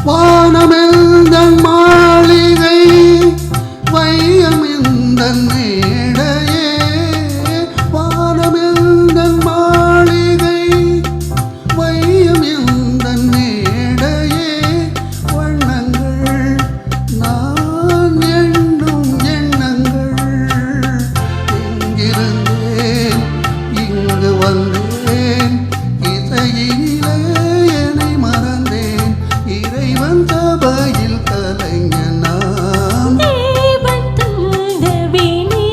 வானமெந்தன் மாளிகை வையமெந்தன் மேடையே வானமெந்தன் மாளிகை வையமெந்தன் மேடையே வண்ணங்கள் நான் எண்ணும் எண்ணங்கள் எங்கிருந்தேன் இங்கு வந்தேன் இசையிலே என்னை மறந்தேன் இறைவன் சபையில் கலைஞன் நான் தேவன் தந்த வீணை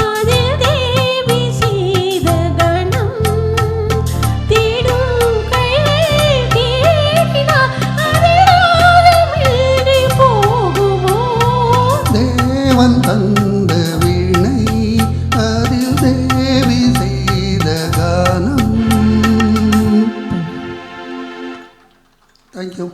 அதில் தேவி செய்த கணம் தேடும் கையில் கேட்கினார் அதில் போகுமோ தேவன் தந்த வீணை அதில் தேவி செய்த கானம். Thank you.